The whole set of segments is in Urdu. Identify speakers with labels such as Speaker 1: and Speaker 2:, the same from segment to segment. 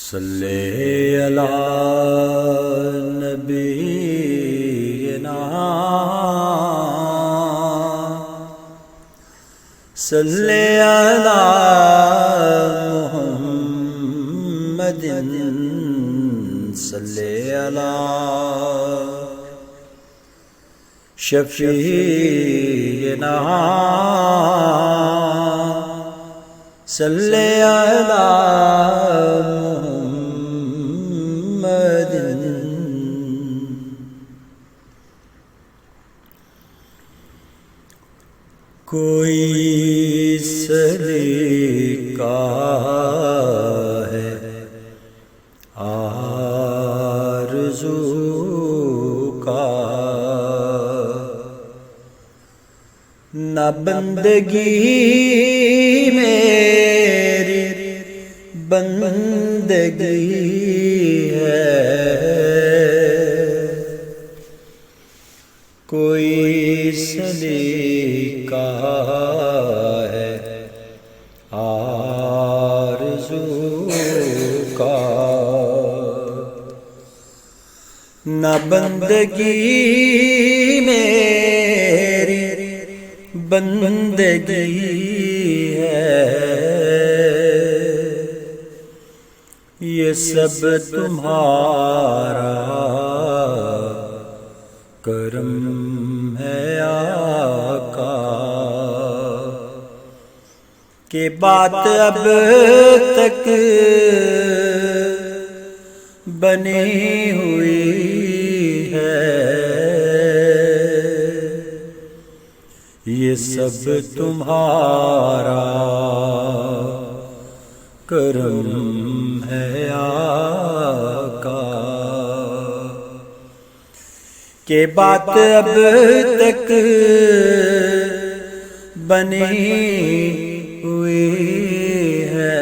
Speaker 1: صلی علی نبینا صلی علی محمد صلی علی شفیعنا صلی علی محمد کوئی سلیقہ ہے آرزو کا نہ بندگی میری بندگی ہے کوئی سلیقہ ہے آرزو کا نہ بندگی میری بندگی ہے یہ سب تمہارا کرم ہے آقا کہ بات اب تک بنی ہوئی ہے یہ سب تمہارا کرم ہے آقا کہ بات اب تک بنی ہوئی ہے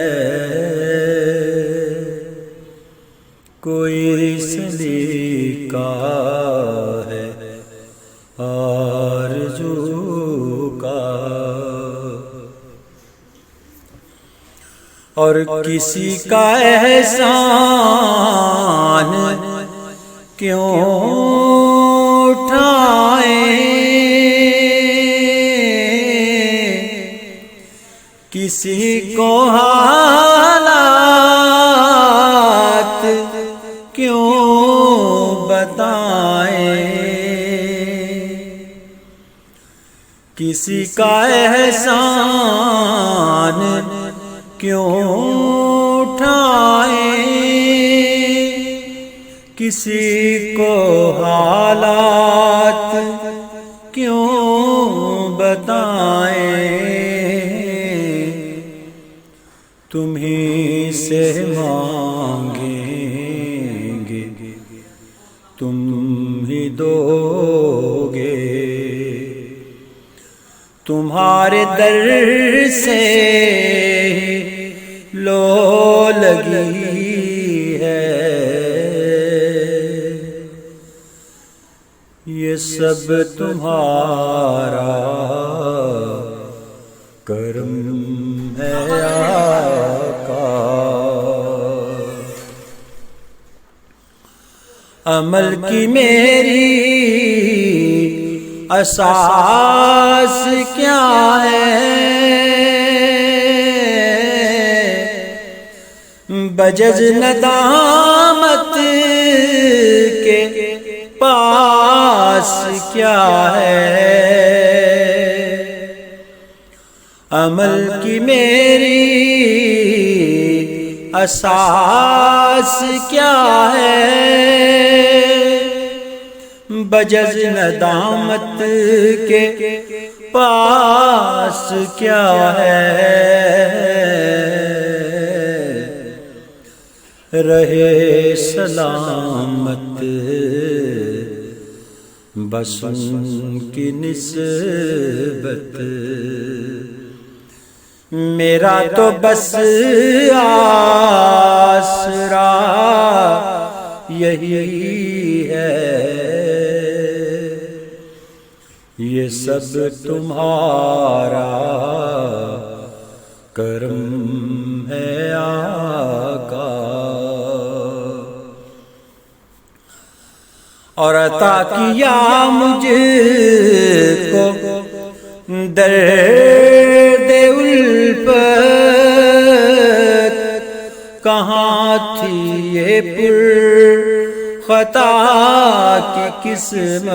Speaker 1: کوئی سلیقہ ہے آرزو کا اور کسی کا احسان کیوں اٹھائیں کسی کو حالات کیوں بتائیں کسی کا احسان کیوں اٹھائیں کسی کو حالات کیوں بتائیں تمہیں سے مانگیں گے تم ہی دو گے تمہارے در سے لو لگی ہے یہ سب تمہارا کرم ہے آقا عمل کی میری اساس کیا ہے بجز ندامت کے پاس کیا ہے عمل کی میری اساس کیا ہے بجز ندامت کے پاس کیا ہے رہے سلامت بس ان کی نسبت میرا تو بس آسرا یہی ہے یہ سب تمہارا کرم ہے آقا اور عطا کیا مجھ کو درد الفت، کہاں تھی یہ پر خطا کی قسمت،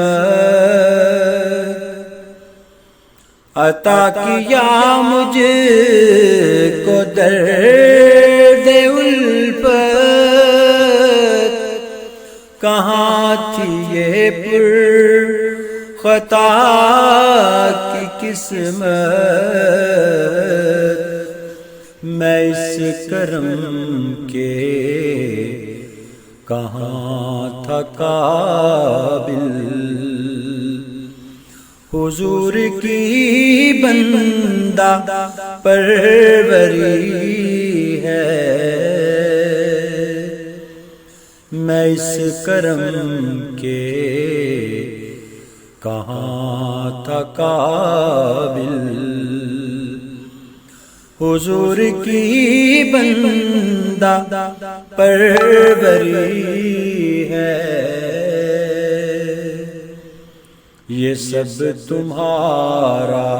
Speaker 1: عطا کیا مجھ کو درد الفت، کہاں تھی یہ پر خطا کی قسمت، میں اس کرم کے کہاں تھا قابل، حضور کی بندہ پروری ہے، میں اس کرم کے کہاں تھا قابل، حضور کی بندہ پروری ہے، یہ سب تمہارا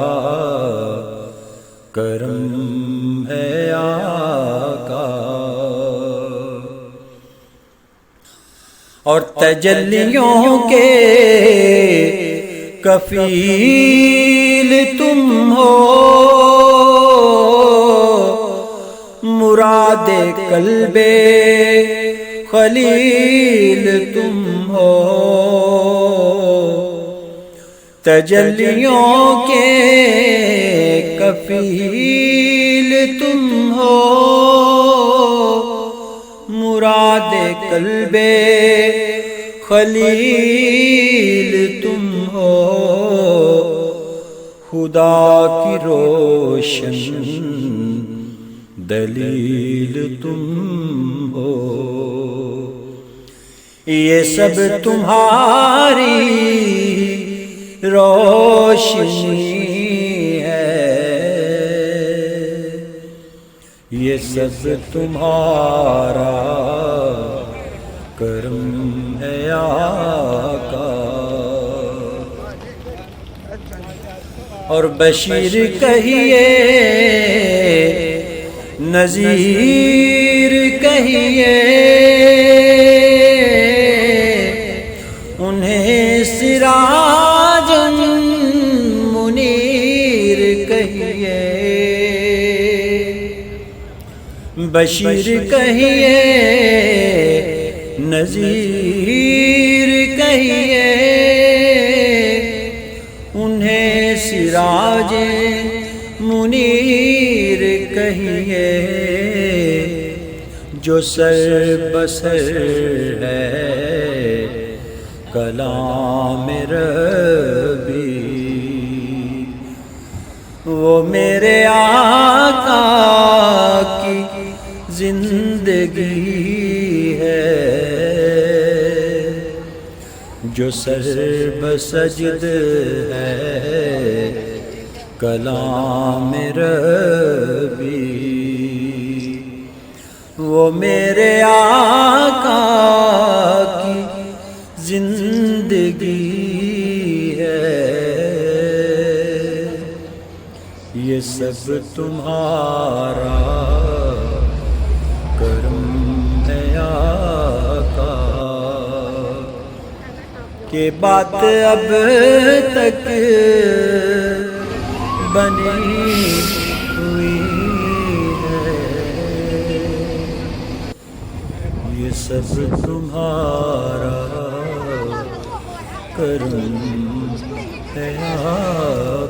Speaker 1: کرم ہے آقا، اور تجلیوں کے کفیل تم ہو، مراد قلب خلیل تم ہو، تجلیوں کے کفیل تم ہو، مراد قلب خلیل تم ہو، خدا کی روشن دلیل تم ہو، یہ سب تمہاری روشنی ہے، یہ سب تمہارا کرم ہے آقا، اور بشیر کہیے نذیر کہیے، انہیں سراج منیر کہیے، بشیر کہیے نذیر کہیے، انہیں سراج منیر کہیے، جو سر بسر ہے کلام ربی، وہ میرے آقا کی زندگی ہے، جو سر بسجد ہے کلام ربی، وہ میرے آقا کی زندگی ہے، یہ سب تمہارا کرم ہے آقا، کہ بات اب تک بنی ہوئی ہے، یہ سب تمہارا کرم ہے آقا۔